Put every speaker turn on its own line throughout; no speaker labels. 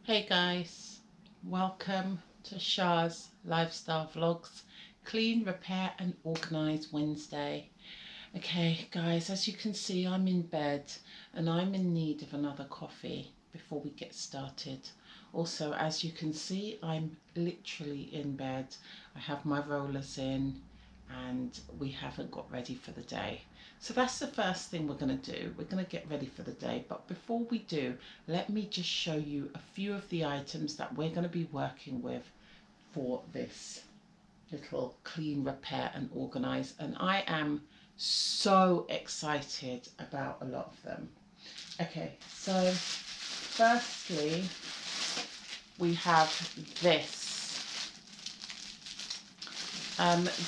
Hey guys, welcome to Shah's Lifestyle Vlogs, Clean, Repair and Organise Wednesday. Okay guys, as you can see I'm in bed and I'm in need of another coffee before we get started. Also, as you can see, I'm literally in bed. I have my rollers in and we haven't got ready for the day. So that's the first thing we're going to do. We're going to get ready for the day. But before we do, let me just show you a few of the items that we're going to be working with for this little clean, repair and organize. And I am so excited about a lot of them. Okay, so firstly, we have this.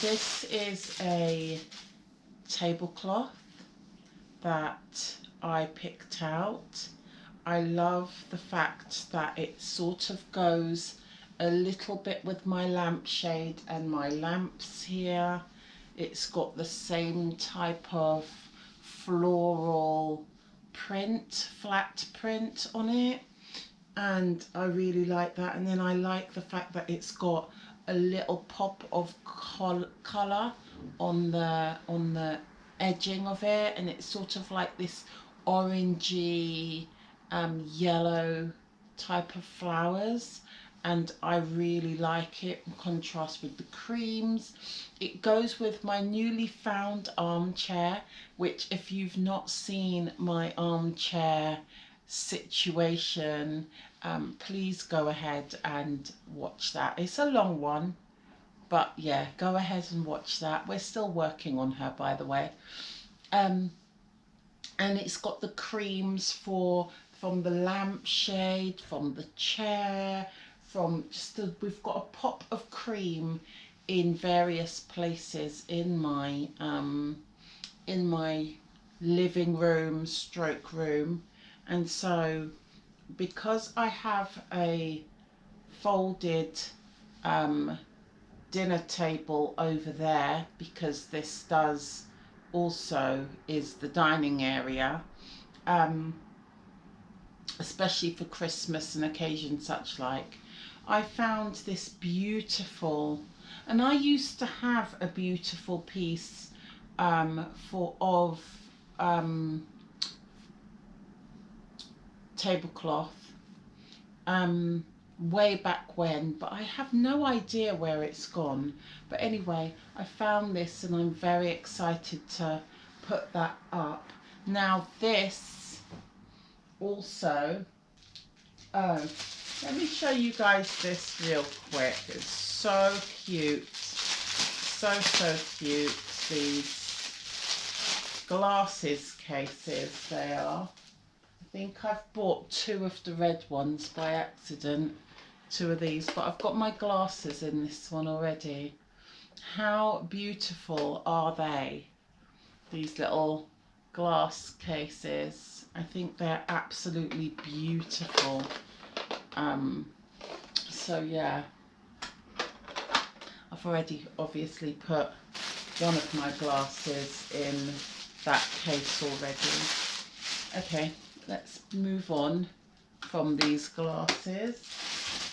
This is a tablecloth that I picked out. I love the fact that it sort of goes a little bit with my lampshade and my lamps here. It's got the same type of floral print, flat print on it, and I really like that. And then I like the fact that it's got a little pop of colour on the edging of it, and it's sort of like this orangey yellow type of flowers, and I really like it in contrast with the creams. It goes with my newly found armchair, which if you've not seen my armchair situation, please go ahead and watch that. It's a long one, but yeah, go ahead and watch that. We're still working on her, by the way. And it's got the creams from the lampshade, from the chair, from just we've got a pop of cream in various places in my living room stroke room. And so because I have a folded dinner table over there, because this does also is the dining area, especially for Christmas and occasions such like, I found this beautiful, and I used to have a beautiful piece of tablecloth way back when, but I have no idea where it's gone. But anyway, I found this and I'm very excited to put that up. Now this also, oh, let me show you guys this real quick. It's so cute. So cute. These glasses cases, they are. I think I've bought two of the red ones by accident, two of these, but I've got my glasses in this one already. How beautiful are they? These little glass cases. I think they're absolutely beautiful. So yeah, I've already obviously put one of my glasses in that case already. Okay, let's move on from these glasses.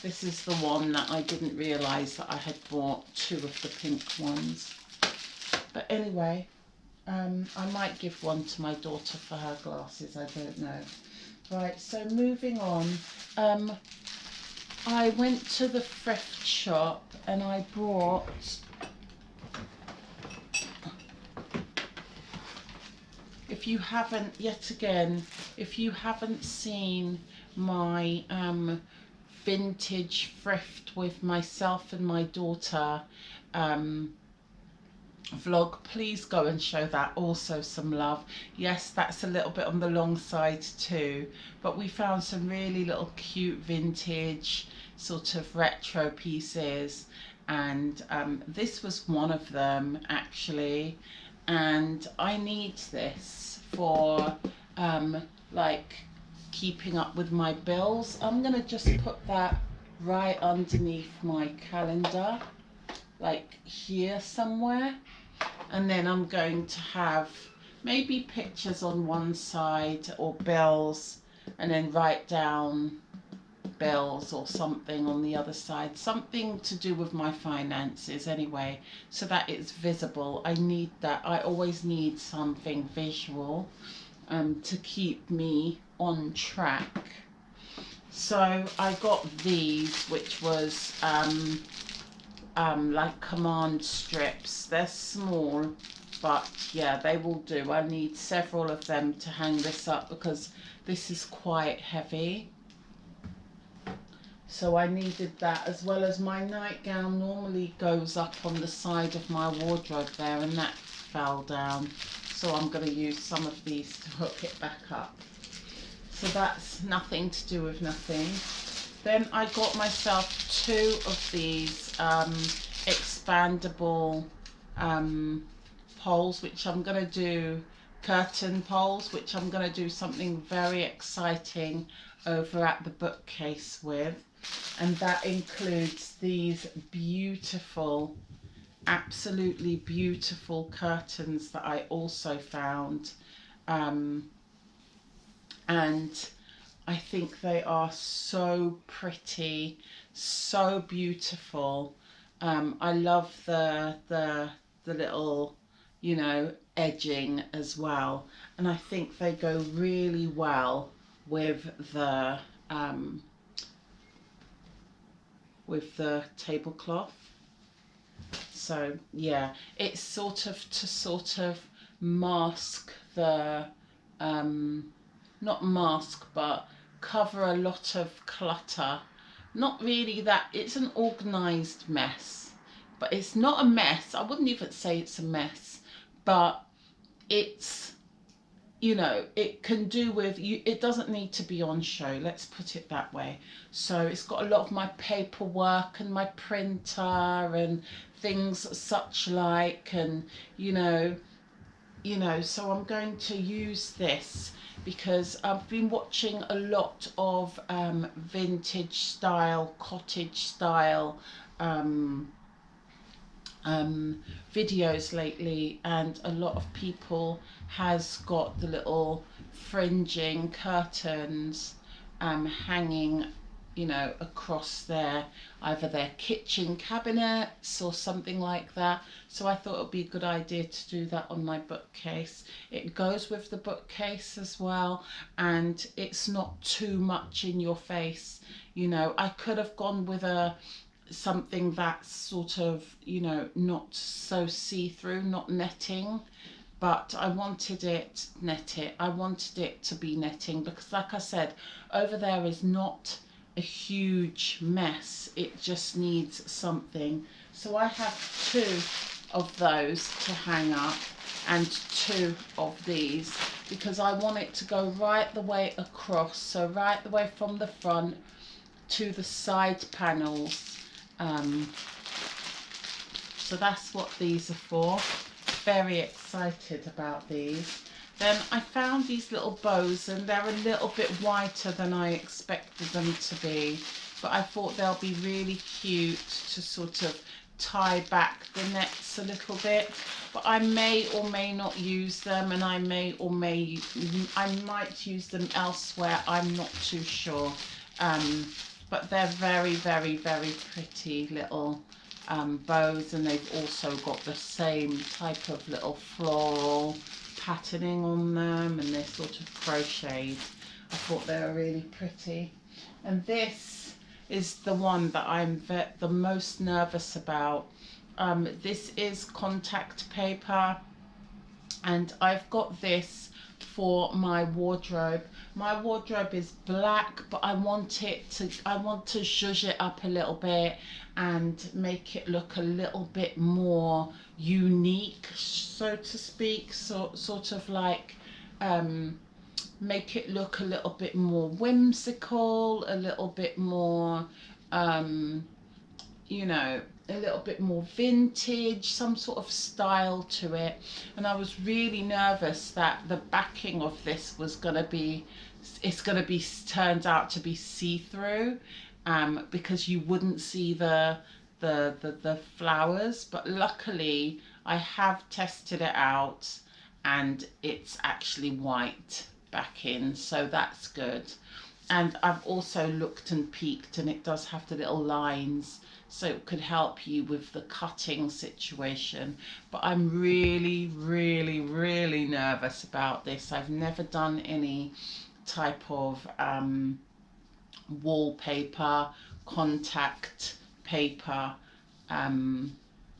This is the one that I didn't realise that I had bought two of the pink ones. But anyway, I might give one to my daughter for her glasses, I don't know. Right, so moving on. I went to the thrift shop and I bought if you haven't, yet again, if you haven't seen my vintage thrift with myself and my daughter vlog, please go and show that also some love. Yes, that's a little bit on the long side too, but we found some really little cute vintage sort of retro pieces, and this was one of them actually, and I need this for like keeping up with my bills. I'm gonna just put that right underneath my calendar, like here somewhere, and then I'm going to have maybe pictures on one side or bills, and then write down bills or something on the other side, something to do with my finances anyway, so that it's visible. I need that. I always need something visual to keep me on track. So I got these, which was like command strips. They're small, but yeah, they will do. I need several of them to hang this up because this is quite heavy. So I needed that, as well as my nightgown normally goes up on the side of my wardrobe there, and that fell down. So I'm going to use some of these to hook it back up. So that's nothing to do with nothing. Then I got myself 2 of these expandable poles, which I'm going to do, curtain poles, which I'm going to do something very exciting over at the bookcase with. And that includes these beautiful, absolutely beautiful curtains that I also found. And I think they are so pretty, so beautiful. I love the little, you know, edging as well, and I think they go really well with the tablecloth. So yeah, it's sort of mask the not mask, but cover a lot of clutter. Not really that, it's an organized mess, but it's not a mess. I wouldn't even say it's a mess, but it's, you know, it can do with you. It doesn't need to be on show, let's put it that way. So it's got a lot of my paperwork and my printer and things such like, and you know, so I'm going to use this because I've been watching a lot of vintage style, cottage style videos lately, and a lot of people has got the little fringing curtains hanging, you know, across either their kitchen cabinets or something like that. So I thought it would be a good idea to do that on my bookcase. It goes with the bookcase as well, and it's not too much in your face. You know, I could have gone with something that's sort of, you know, not so see-through, not netting, but I wanted it netted. I wanted it to be netting because, like I said, over there is not a huge mess. It just needs something. So I have 2 of those to hang up and 2 of these because I want it to go right the way across, so right the way from the front to the side panels. So that's what these are for. Very excited about these. Then I found these little bows, and they're a little bit wider than I expected them to be, but I thought they'll be really cute to sort of tie back the necks a little bit. But I may or may not use them, and I might use them elsewhere. I'm not too sure. But they're very, very, very pretty little bows, and they've also got the same type of little floral patterning on them, and they're sort of crocheted. I thought they were really pretty. And this is the one that I'm the most nervous about. This is contact paper, and I've got this for my wardrobe. My wardrobe is black, but I want to zhuzh it up a little bit and make it look a little bit more unique, so to speak. Sort of like make it look a little bit more whimsical, a little bit more you know, a little bit more vintage, some sort of style to it. And I was really nervous that the backing of this was gonna be, turned out to be see-through, because you wouldn't see the flowers. But luckily I have tested it out and it's actually white backing, so that's good. and I've also looked and peeked, and it does have the little lines, so it could help you with the cutting situation. But I'm really, really, really nervous about this. I've never done any type of wallpaper, contact paper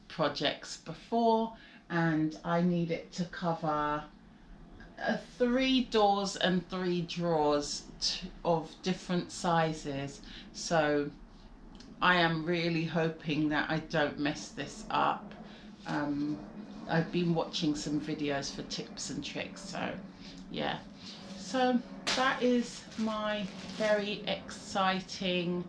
projects before, and I need it to cover 3 doors and 3 drawers of different sizes. So I am really hoping that I don't mess this up. I've been watching some videos for tips and tricks, so yeah. So that is my very exciting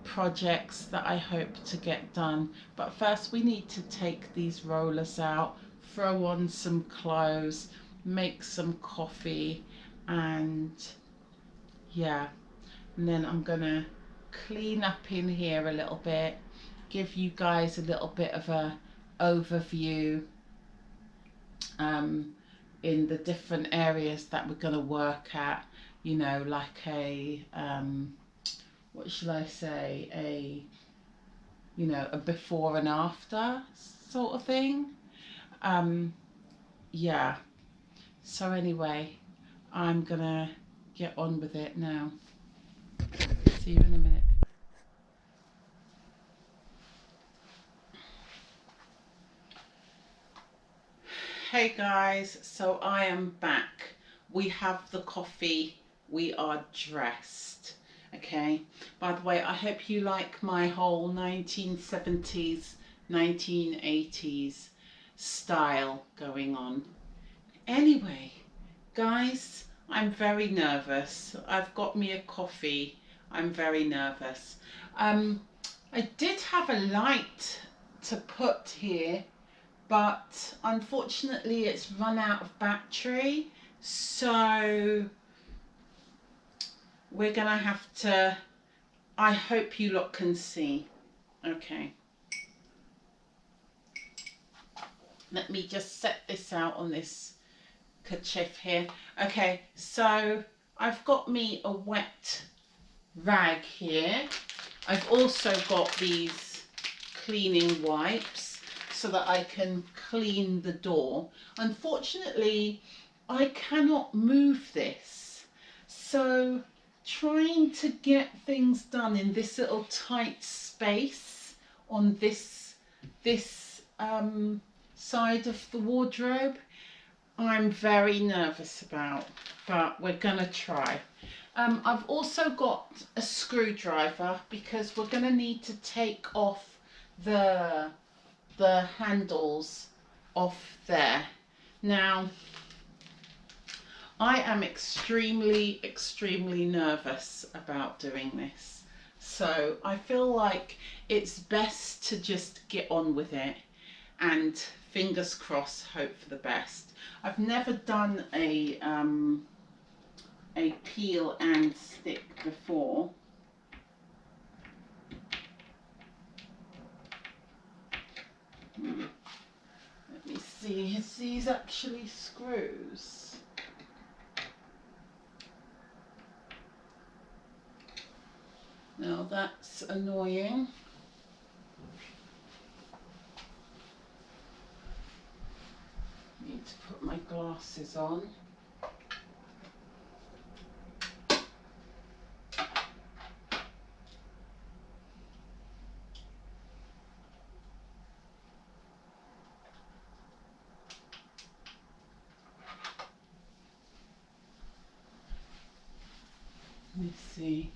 projects that I hope to get done. But first we need to take these rollers out, throw on some clothes, make some coffee, and yeah, and then I'm gonna clean up in here a little bit, give you guys a little bit of a overview in the different areas that we're going to work at, you know, like a what shall I say, a, you know, a before and after sort of thing. Yeah, so anyway, I'm gonna get on with it now. See you in a minute. Hey guys, so I am back. We have the coffee, we are dressed. Okay, by the way, I hope you like my whole 1970s, 1980s style going on. Anyway, guys, I'm very nervous. I've got me a coffee. I'm very nervous. I did have a light to put here, but unfortunately it's run out of battery, so we're gonna have to, I hope you lot can see. Okay, let me just set this out on this kerchief here. Okay, so I've got me a wet rag here. I've also got these cleaning wipes so that I can clean the door. Unfortunately, I cannot move this, so trying to get things done in this little tight space on this side of the wardrobe, I'm very nervous about, but we're gonna try. I've also got a screwdriver because we're gonna need to take off the handles off there. Now, I am extremely, extremely nervous about doing this. So I feel like it's best to just get on with it and fingers crossed, hope for the best. I've never done a peel and stick before. Let me see, is these actually screws? Now that's annoying. Need to put my glasses on. Let me see.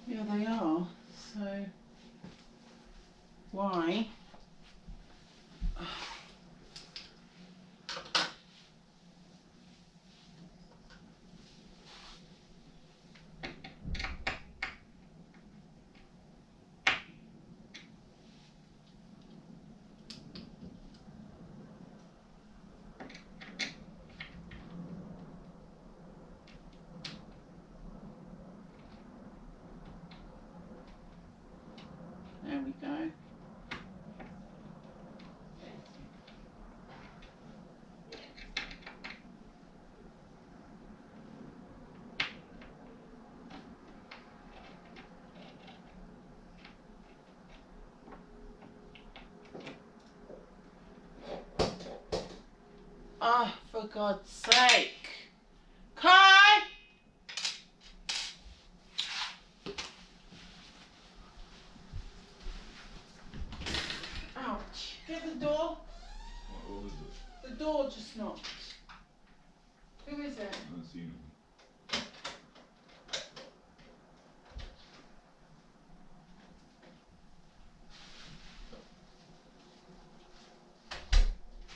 Yeah, they are. So, why? There we go. God's sake. Kai! Ouch. Get the door.
What is it?
The door just knocked. Who is it?
I haven't seen him.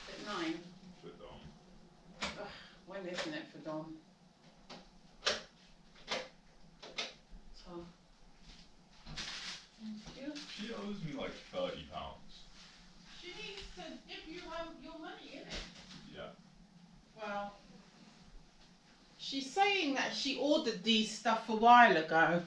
Is it 9?
For Dom.
Ugh, when isn't it for Dom? So. Thank you.
She owes me like £30.
She needs to give you your money, innit?
Yeah.
Well, she's saying that she ordered these stuff a while ago.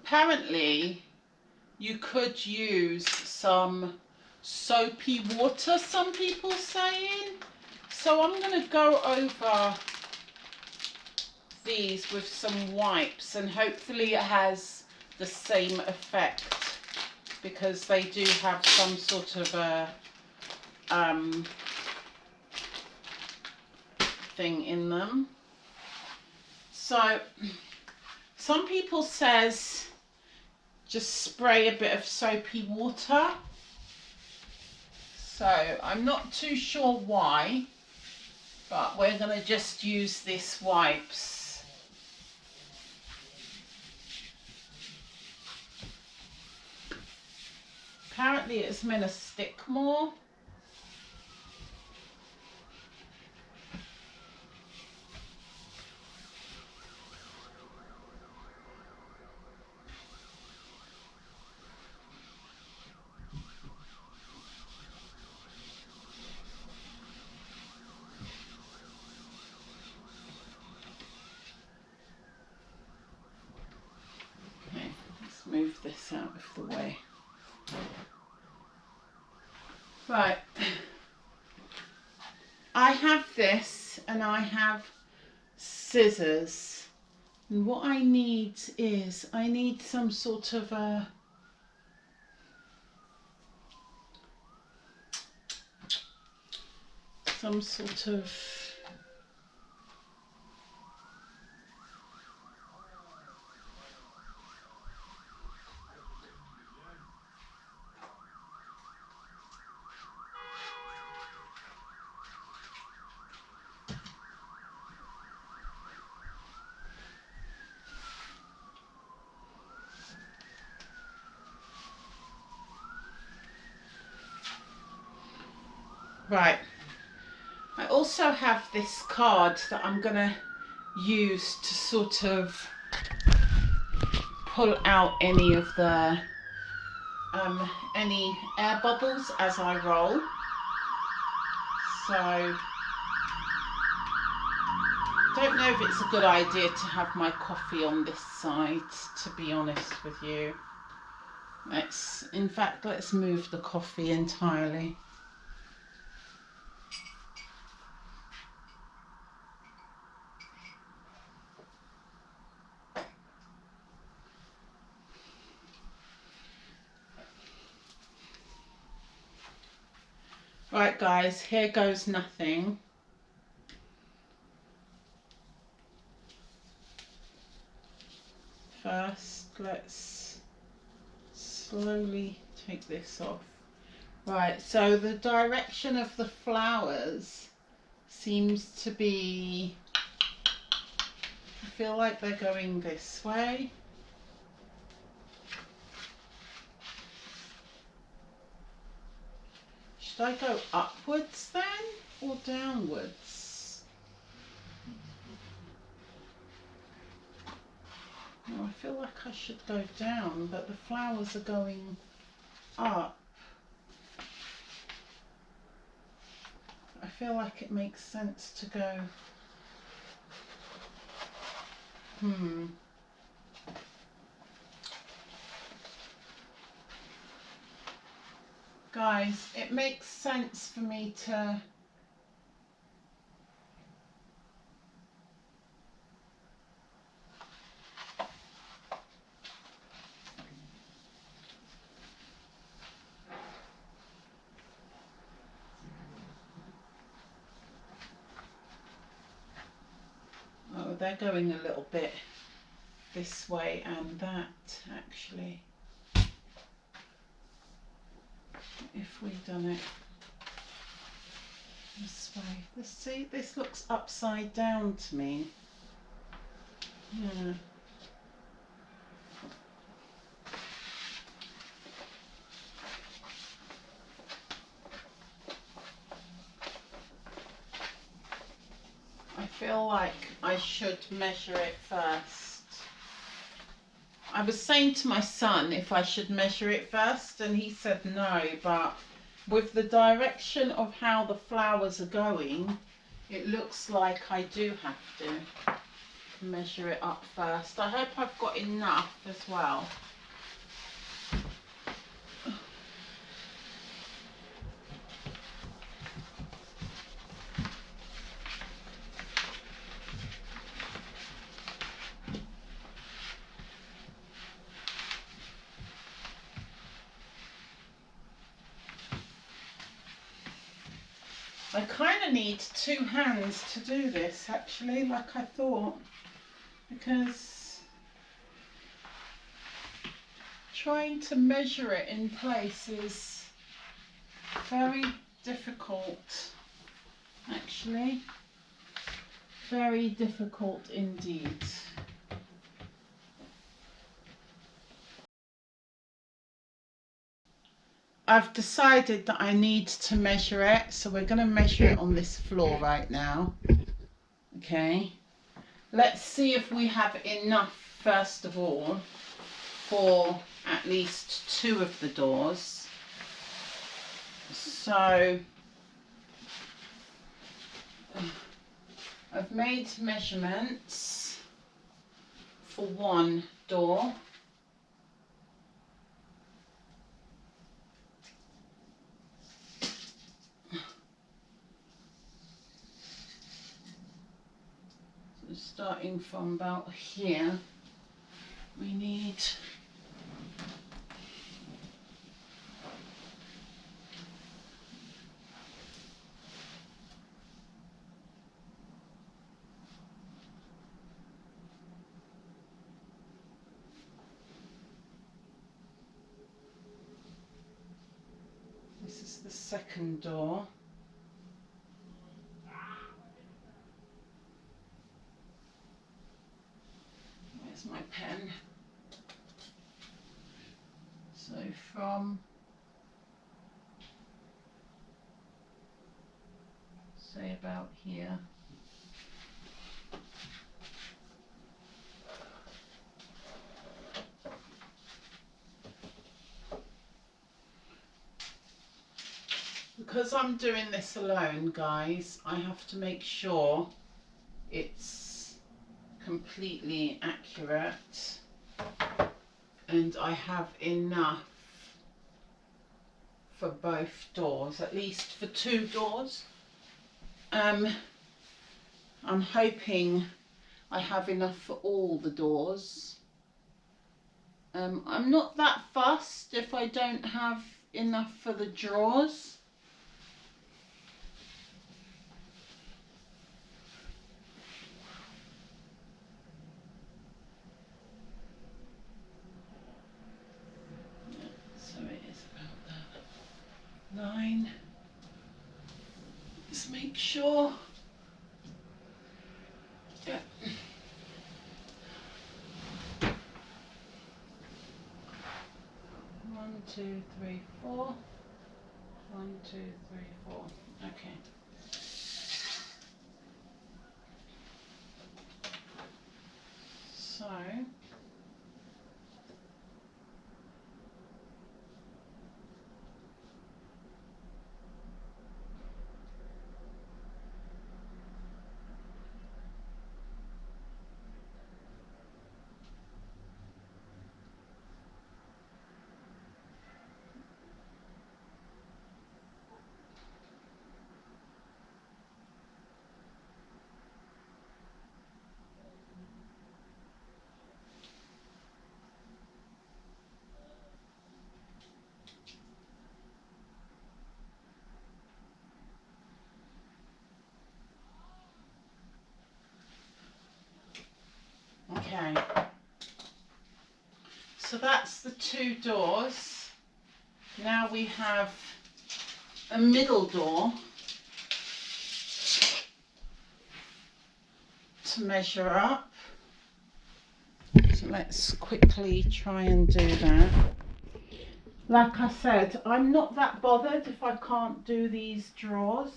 Apparently, you could use some soapy water, some people saying. So I'm going to go over these with some wipes and hopefully it has the same effect, because they do have some sort of a thing in them. So some people says just spray a bit of soapy water. So I'm not too sure why, but we're going to just use this wipes. Apparently it's meant to stick more. Okay, let's move this out of the way. Right, I have this and I have scissors, and what I need is I need some sort of a right. I also have this card that I'm going to use to sort of pull out any of the any air bubbles as I roll. So don't know if it's a good idea to have my coffee on this side, to be honest with you. Let's move the coffee entirely. Right guys, here goes nothing. first. Let's slowly take this off. Right, so the direction of the flowers seems to be, I feel like they're going this way. Should I go upwards then or downwards? Well, I feel like I should go down, but the flowers are going up. I feel like it makes sense to go, Guys, it makes sense for me to oh, they're going a little bit this way and that actually. If we'd done it this way. Let's see, this looks upside down to me. Yeah. I feel like I should measure it first. I was saying to my son if I should measure it first, and he said no, but with the direction of how the flowers are going, it looks like I do have to measure it up first. I hope I've got enough as well. I kind of need two hands to do this actually, like I thought, because trying to measure it in place is very difficult, actually, very difficult indeed. I've decided that I need to measure it, so we're going to measure it on this floor right now. Okay, let's see if we have enough first of all for at least two of the doors. So I've made measurements for one door. So starting from about here, we need this is the second door. Where's my pen? So from, say about here, because I'm doing this alone, guys, I have to make sure it's completely accurate and I have enough for both doors, at least for two doors. I'm hoping I have enough for all the doors. I'm not that fussed if I don't have enough for the drawers. sure. Yeah. 1, 2, 3, 4. 1, 2, 3, 4. Okay. So okay. So that's the 2 doors. Now we have a middle door to measure up. So let's quickly try and do that. Like I said, I'm not that bothered if I can't do these drawers.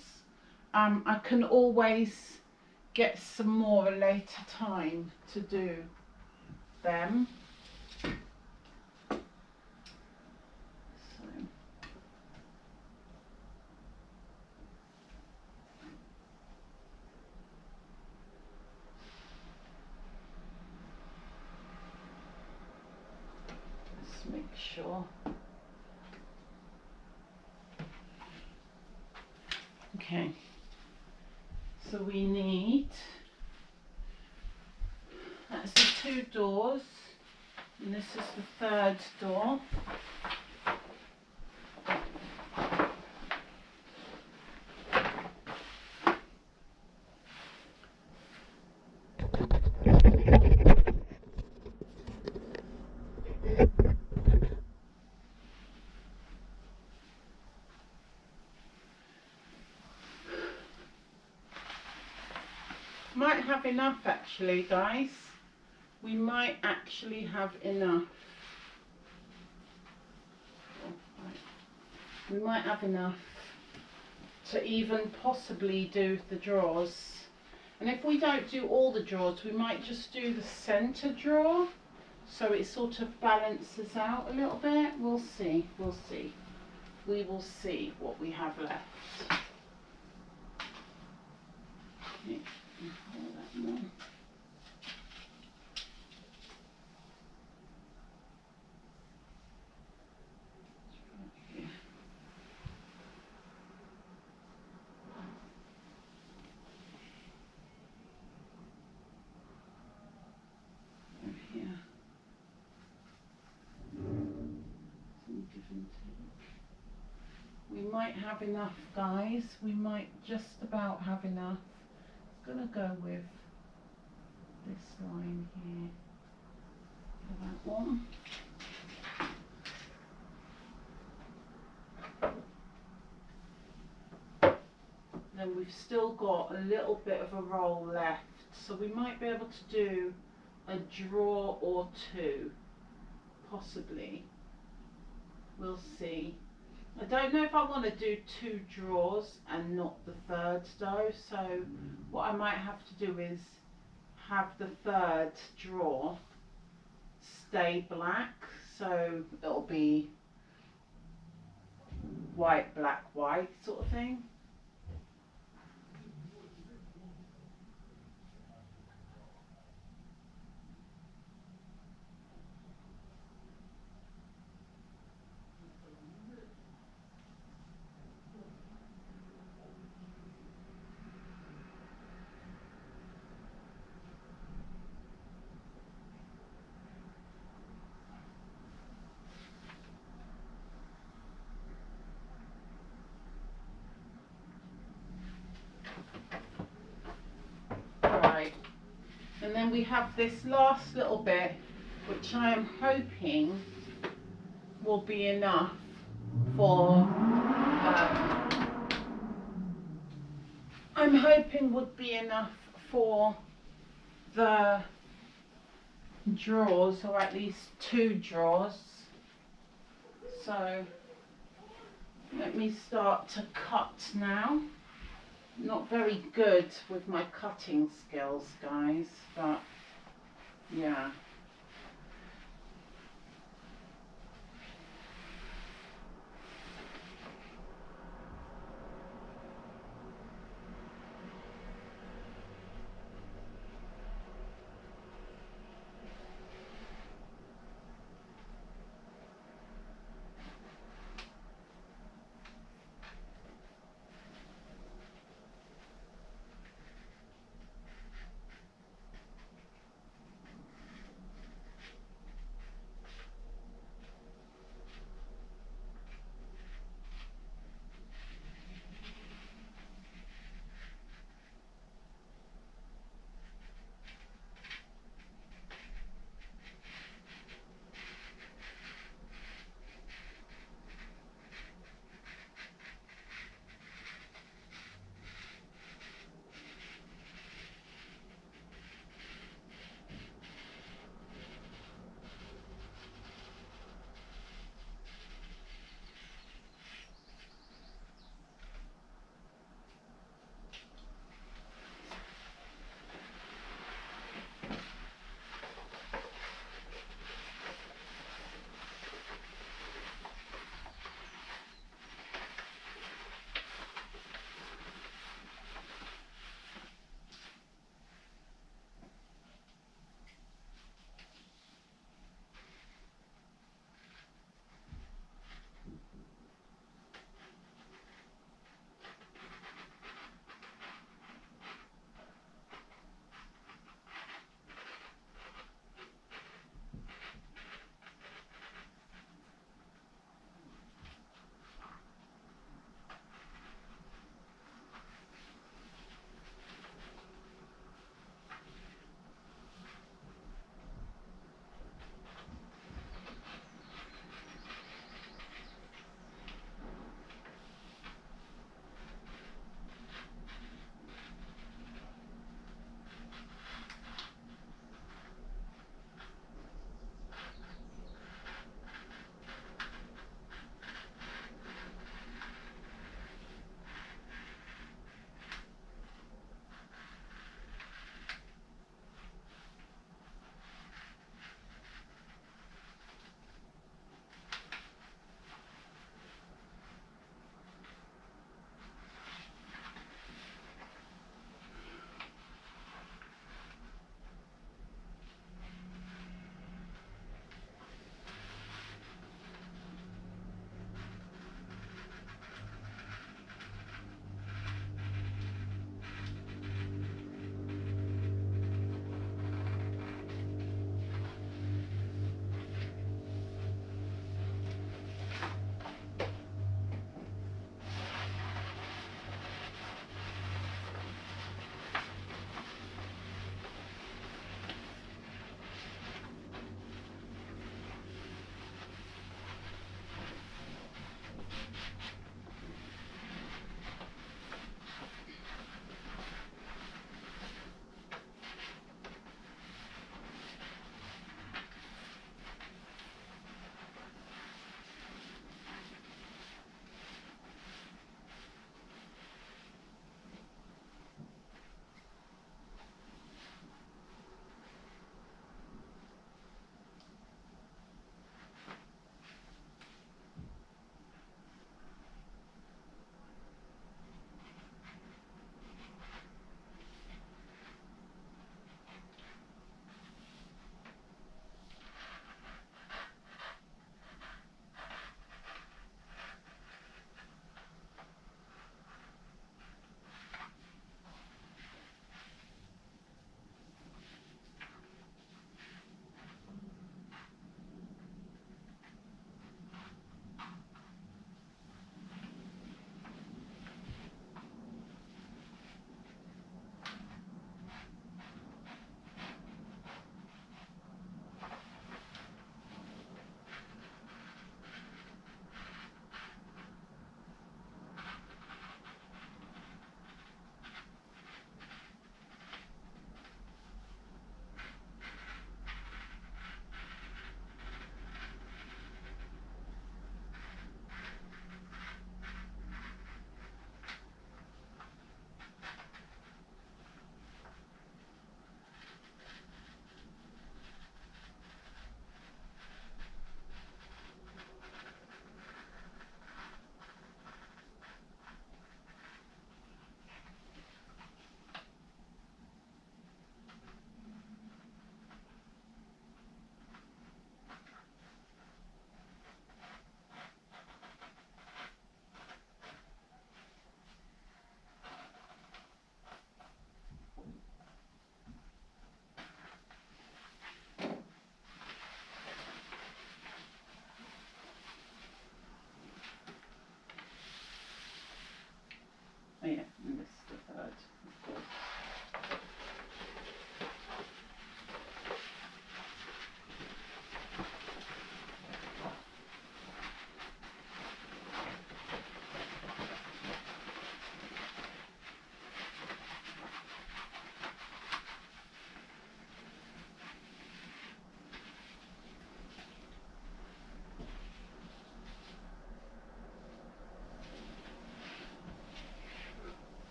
I can always get some more a later time to do them. Let's make sure. Okay, so we need, that's the 2 doors, and this is the 3rd door. Might have enough actually, guys. We might actually have enough. We might have enough to even possibly do the drawers. And if we don't do all the drawers, we might just do the centre drawer, so it sort of balances out a little bit. We'll see, we'll see. We will see what we have left. Okay. That one. Here. Some give and take. We might have enough, guys. We might just about have enough. I'm gonna go with this line here for that one. Then we've still got a little bit of a roll left, so we might be able to do a drawer or 2, possibly. We'll see. I don't know if I want to do 2 drawers and not the 3rd though, so what I might have to do is have the 3rd drawer stay black, so it'll be white, black, white sort of thing. Right, and then we have this last little bit, which I am hoping will be enough for I'm hoping would be enough for the drawers, or at least 2 drawers. So let me start to cut now. Not very good with my cutting skills, guys, but yeah.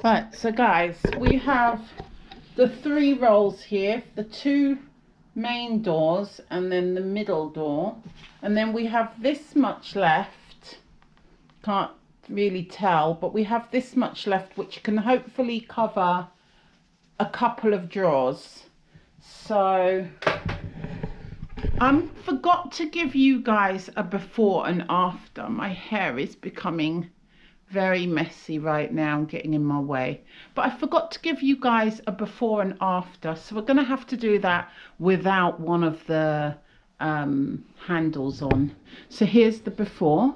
Right, so guys, we have the 3 rolls here, the 2 main doors and then the middle door, and then we have this much left. Can't really tell, but we have this much left, which can hopefully cover a couple of drawers. So I forgot to give you guys a before and after. My hair is becoming very messy right now and getting in my way, but I forgot to give you guys a before and after, so we're going to have to do that without one of the handles on. So here's the before.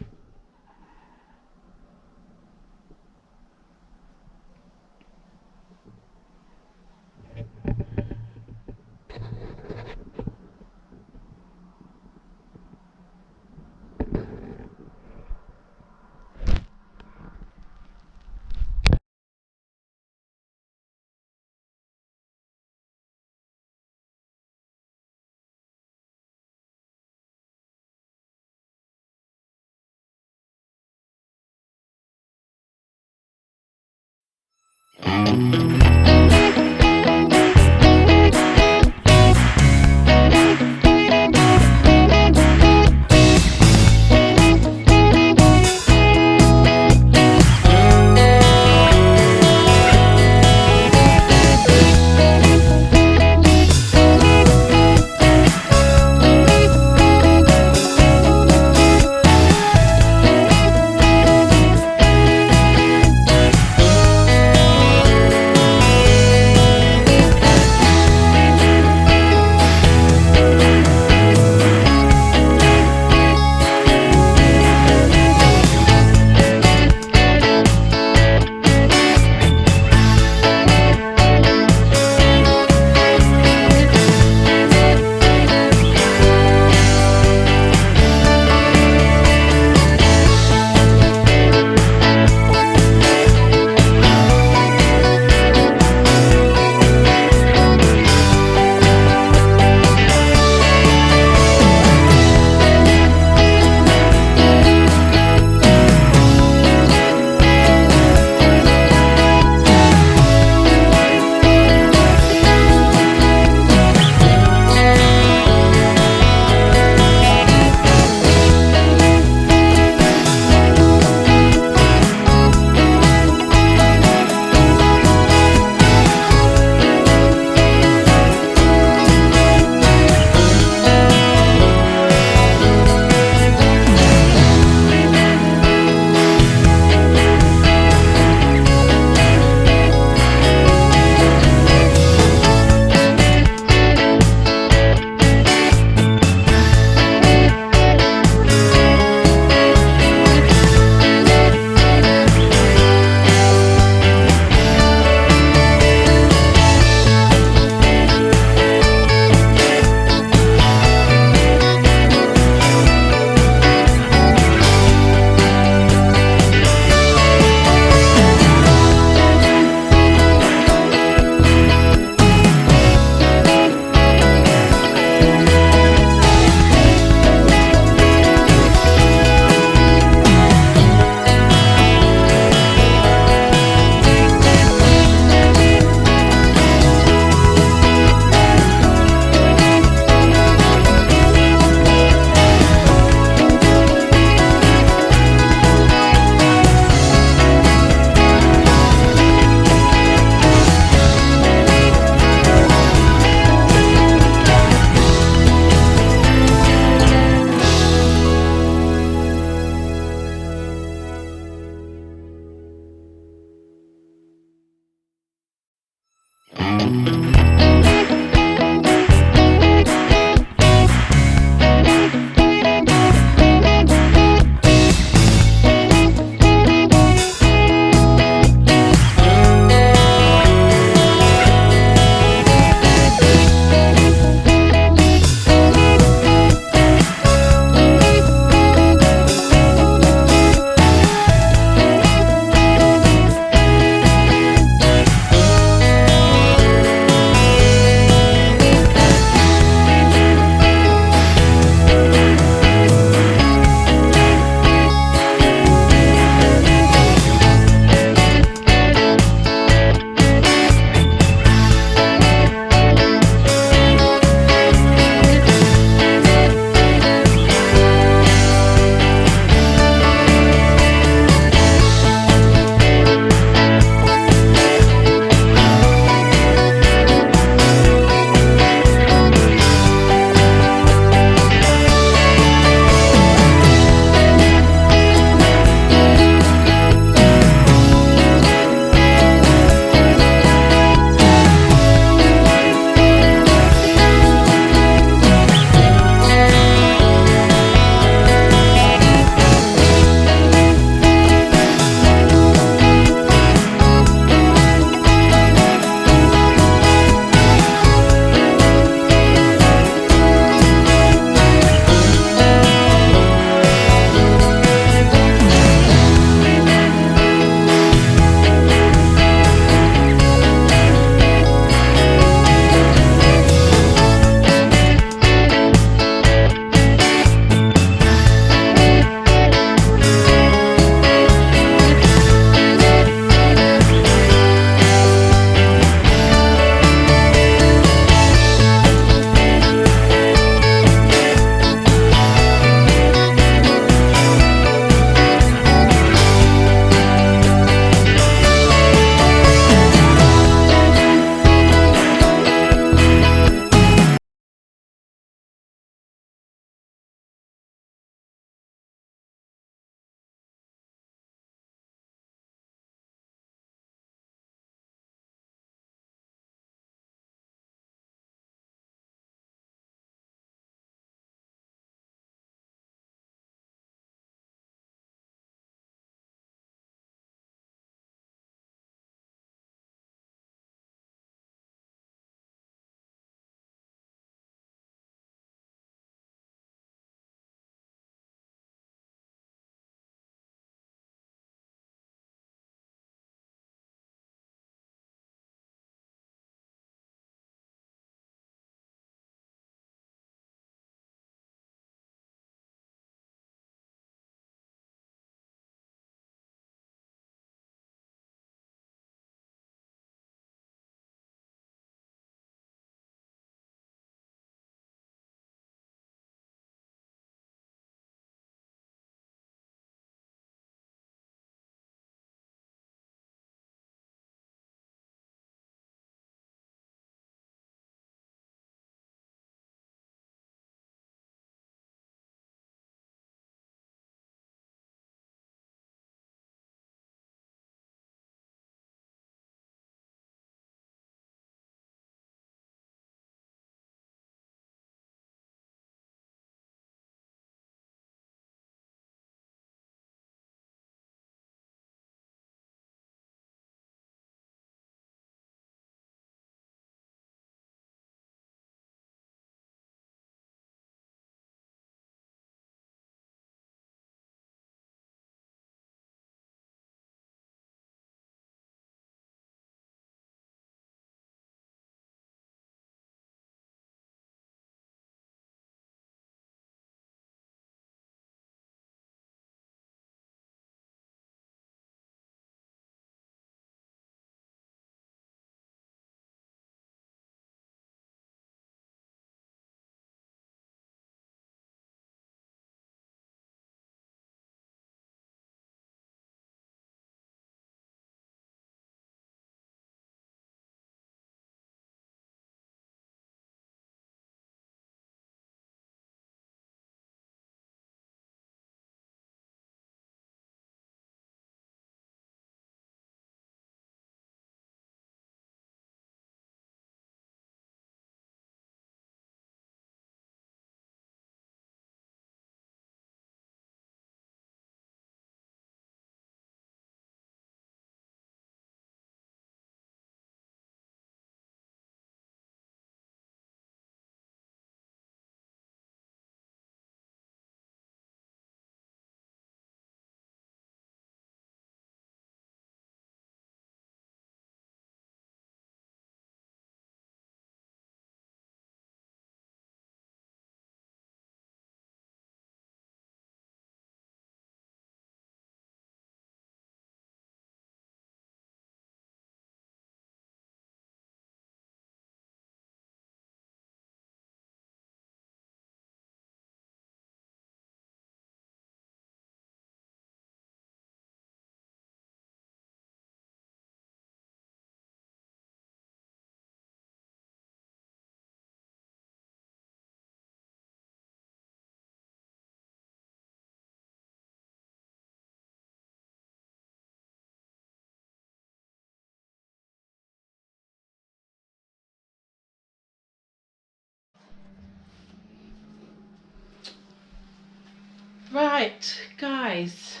Right, guys,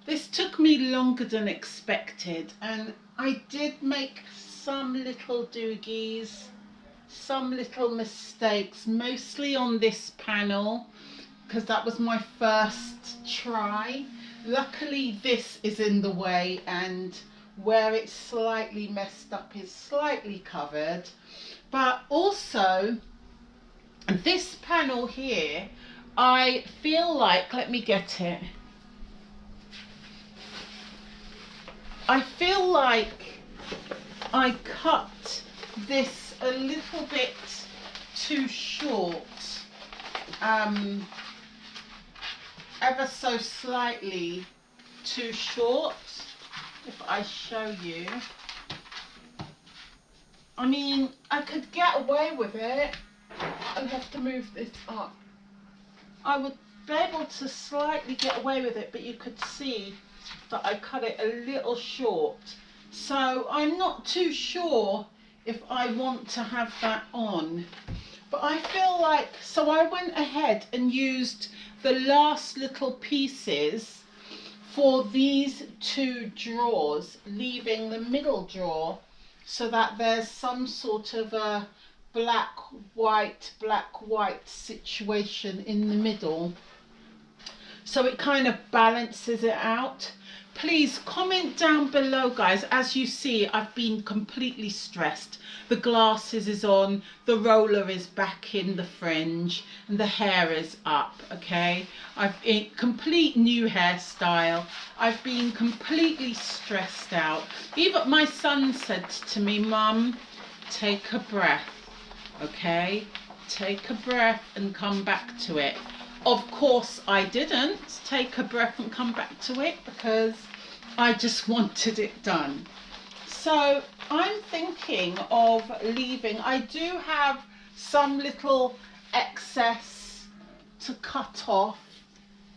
this took me longer than expected, and I did make some little doogies, some little mistakes, mostly on this panel, because that was my first try. Luckily this is in the way, and where it's slightly messed up is slightly covered. But also this panel here, I feel like, let me get it, I feel like I cut this a little bit too short, ever so slightly too short. If I show you, I mean, I could get away with it. I'll have to move this up. I would be able to slightly get away with it, but you could see that I cut it a little short. So I'm not too sure if I want to have that on. But I feel like, so I went ahead and used the last little pieces for these two drawers, leaving the middle drawer so that there's some sort of a black, white situation in the middle. So it kind of balances it out. Please comment down below, guys. As you see, I've been completely stressed. The glasses is on, the roller is back in the fringe, and the hair is up, okay? I've in complete new hairstyle. I've been completely stressed out. Even my son said to me, Mum, take a breath, okay? Take a breath and come back to it. Of course I didn't take a breath and come back to it because I just wanted it done. So I'm thinking of leaving. I do have some little excess to cut off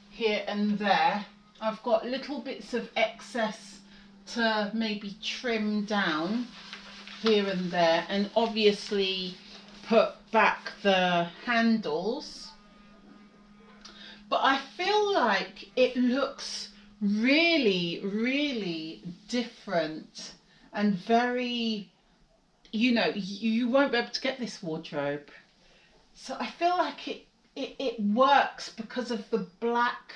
here and there. I've got little bits of excess to maybe trim down here and there, and obviously put back the handles. But I feel like it looks really different and very, you know, you won't be able to get this wardrobe. So I feel like it works because of the black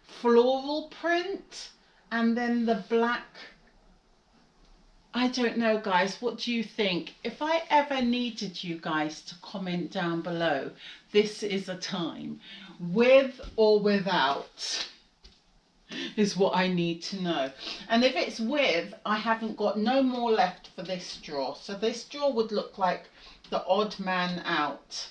floral print and then the black, I don't know, guys, what do you think? If I ever needed you guys to comment down below, this is a time. With or without is what I need to know. And if it's with, I haven't got no more left for this drawer. So this drawer would look like the odd man out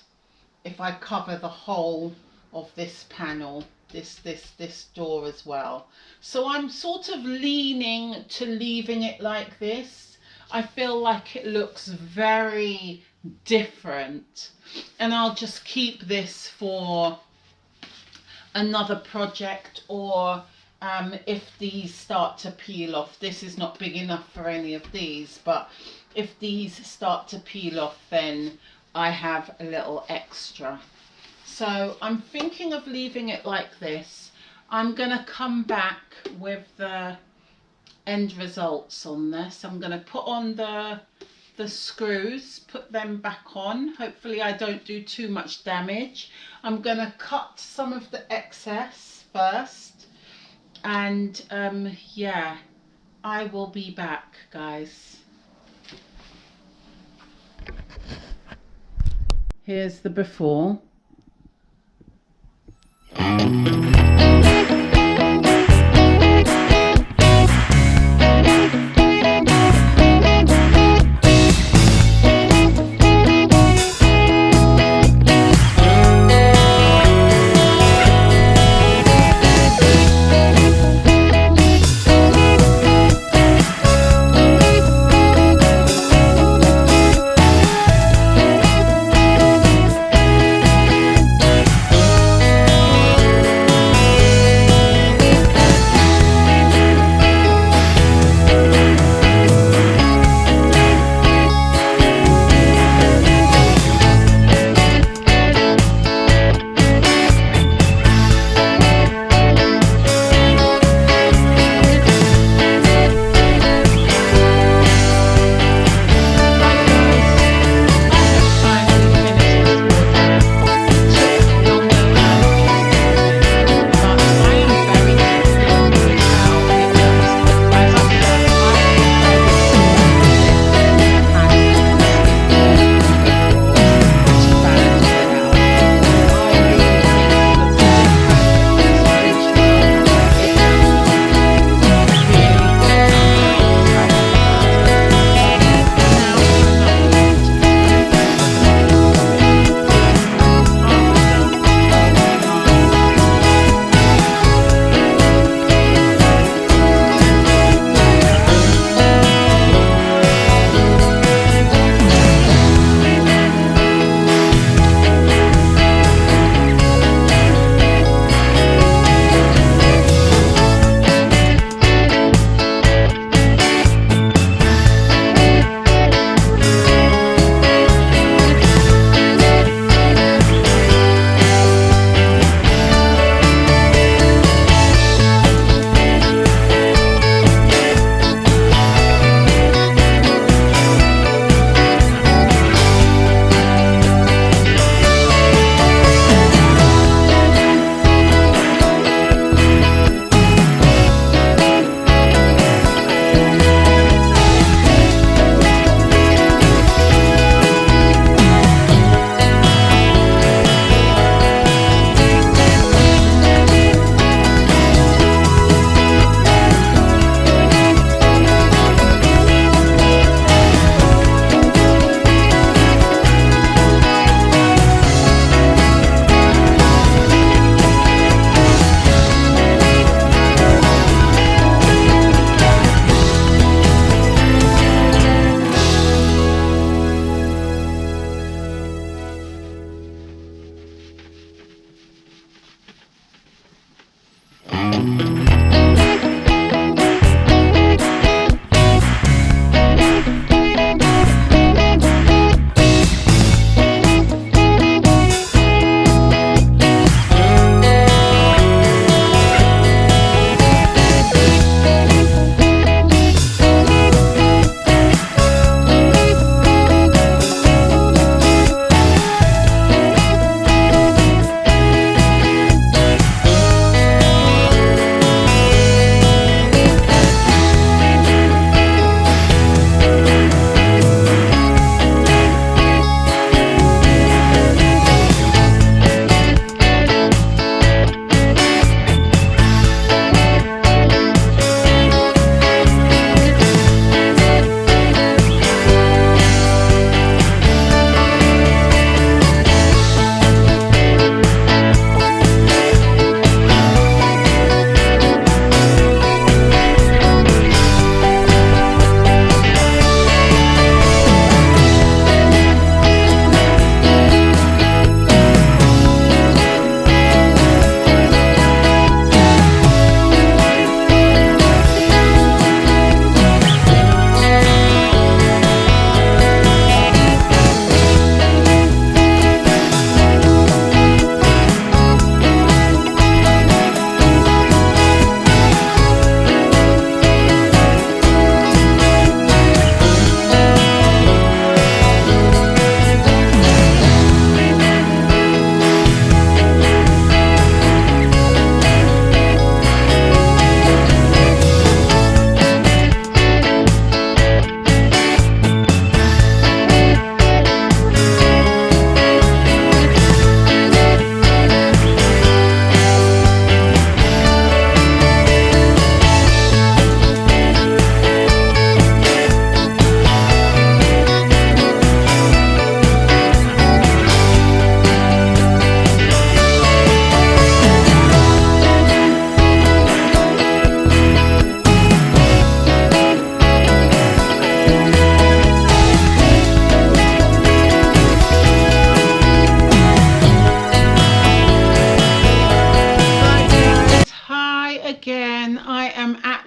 if I cover the whole of this panel, this door as well. So I'm sort of leaning to leaving it like this. I feel like it looks very different, and I'll just keep this for another project, or if these start to peel off. This is not big enough for any of these, but if these start to peel off, then I have a little extra. So I'm thinking of leaving it like this. I'm going to come back with the end results on this. I'm going to put on the screws, put them back on. Hopefully I don't do too much damage. I'm going to cut some of the excess first, and yeah, I will be back, guys. Here's the before.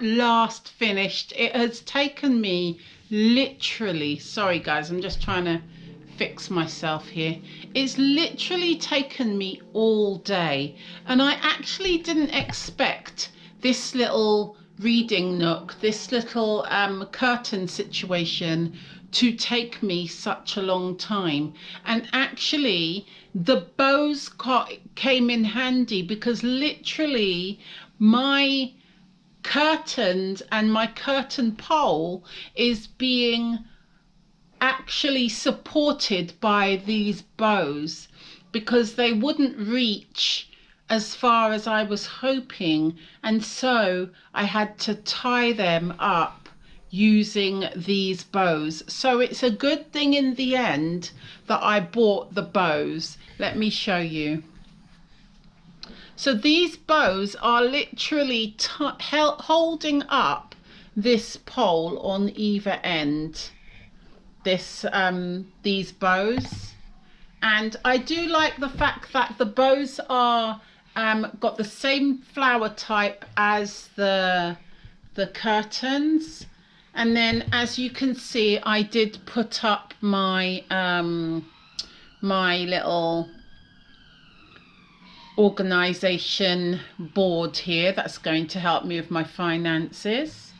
Last finished. It has taken me literally, sorry guys, I'm just trying to fix myself here. It's literally taken me all day, and I actually didn't expect this little reading nook, this little curtain situation to take me such a long time. And actually the bows came in handy, because literally my curtains and my curtain pole is being actually supported by these bows, because they wouldn't reach as far as I was hoping, and so I had to tie them up using these bows. So it's a good thing in the end that I bought the bows. Let me show you. So these bows are literally holding up this pole on either end, these bows. And I do like the fact that the bows are got the same flower type as the curtains. And then, as you can see, I did put up my my little organization board here that's going to help me with my finances.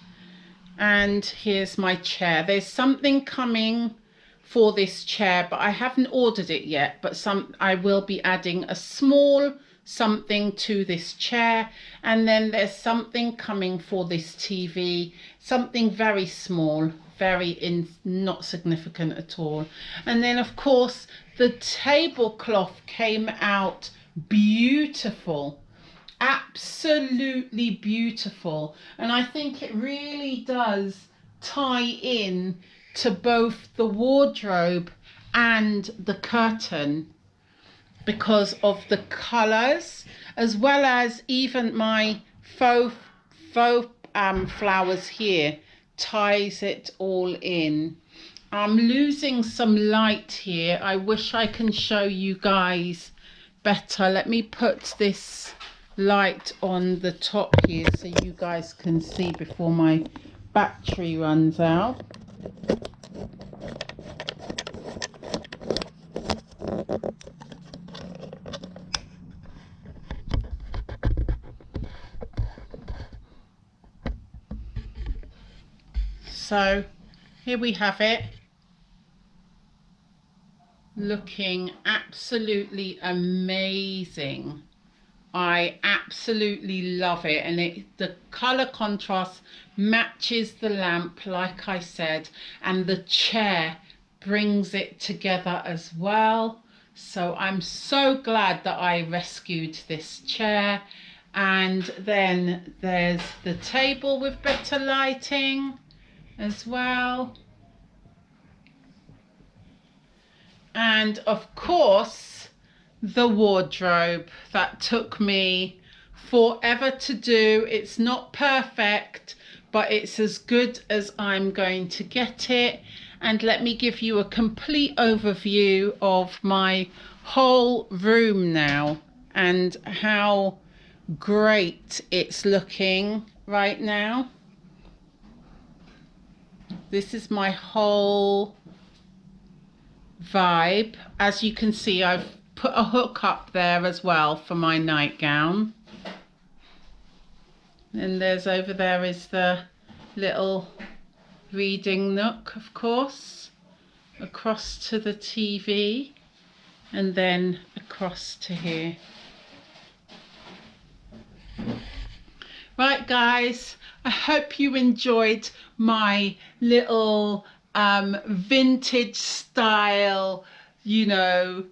And here's my chair. There's something coming for this chair, but I haven't ordered it yet, but I will be adding a small something to this chair. And then there's something coming for this TV, something very small, not significant at all. And then of course the tablecloth came out beautiful, absolutely beautiful. And I think it really does tie in to both the wardrobe and the curtain, because of the colors, as well as even my faux flowers here ties it all in. I'm losing some light here. I wish I can show you guys better. Let me put this light on the top here so you guys can see before my battery runs out. So here we have it, looking absolutely amazing. I absolutely love it, and the color contrast matches the lamp like I said, and the chair brings it together as well. So I'm so glad that I rescued this chair. And then there's the table with better lighting as well. And of course, the wardrobe that took me forever to do. It's not perfect, but it's as good as I'm going to get it. And let me give you a complete overview of my whole room now and how great it's looking right now. This is my whole vibe. As you can see, I've put a hook up there as well for my nightgown. And there's over there is the little reading nook, of course, across to the TV, and then across to here. Right guys, I hope you enjoyed my little vintage style, you know,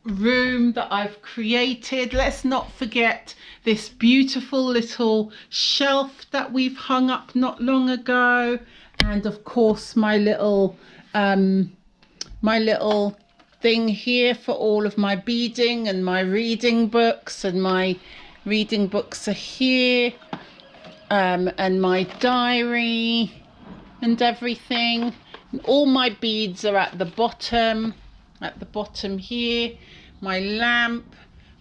room that I've created. Let's not forget this beautiful little shelf that we've hung up not long ago, and of course my little thing here for all of my beading and my reading books, and my reading books are here, and my diary and everything. And all my beads are at the bottom here. My lamp,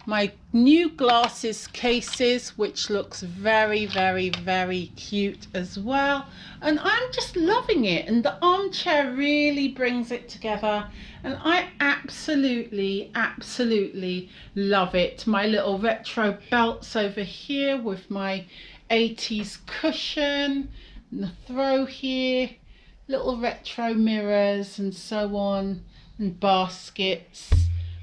my new glasses cases, which looks very, very, very cute as well. And I'm just loving it, and the armchair really brings it together, and I absolutely, absolutely love it. My little retro belts over here with my 80s cushion, and the throw here, little retro mirrors and so on, and baskets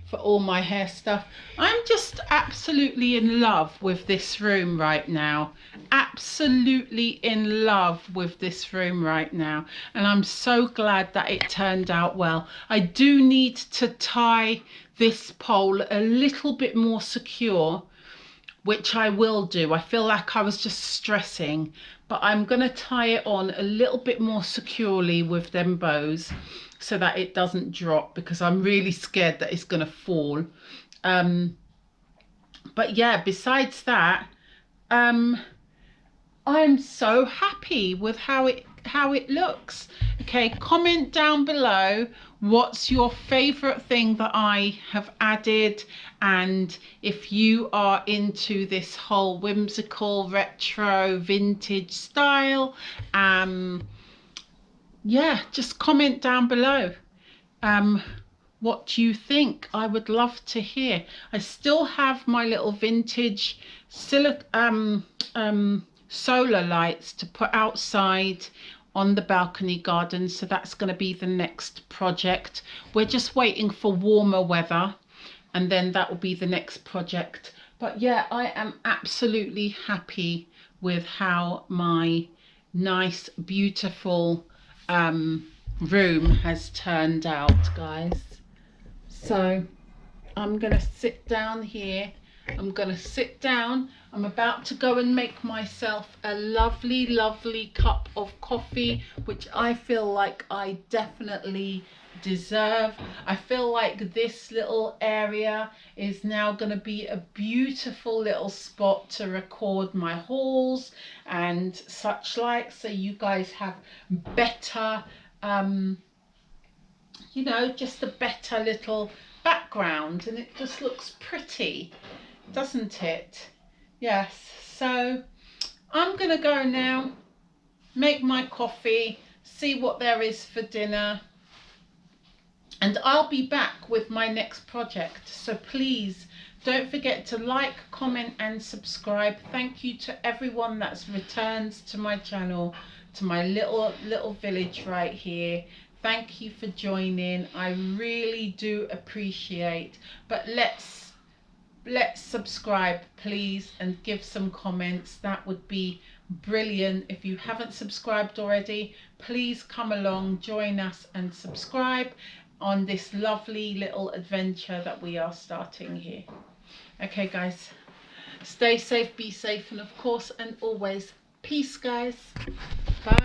for all my hair stuff. I'm just absolutely in love with this room right now. Absolutely in love with this room right now. And I'm so glad that it turned out well. I do need to tie this pole a little bit more secure, which I will do. I feel like I was just stressing, but I'm going to tie it on a little bit more securely with them bows so that it doesn't drop, because I'm really scared that it's going to fall. But yeah, besides that, I'm so happy with how it looks. Okay, comment down below what's your favorite thing that I have added, and if you are into this whole whimsical retro vintage style. Yeah, just comment down below what you think. I would love to hear. I still have my little vintage solar lights to put outside on the balcony garden, so that's going to be the next project. We're just waiting for warmer weather, and then that will be the next project. But yeah, I am absolutely happy with how my nice, beautiful room has turned out, guys. So I'm gonna sit down here. I'm about to go and make myself a lovely, lovely cup of coffee, which I feel like I definitely deserve. I feel like this little area is now going to be a beautiful little spot to record my hauls and such like, so you guys have better you know, just a better little background, and it just looks pretty.
doesn't it? Yes. So I'm gonna go now, make my coffee, see what there is for dinner, and I'll be back with my next project. So please don't forget to like, comment and subscribe. Thank you to everyone that's returned to my channel, to my little village right here. Thank you for joining. I really do appreciate. But let's subscribe please, and give some comments. That would be brilliant. If you haven't subscribed already, please come along, join us and subscribe on this lovely little adventure that we are starting here. Okay guys, stay safe, be safe, and of course and always peace guys. Bye.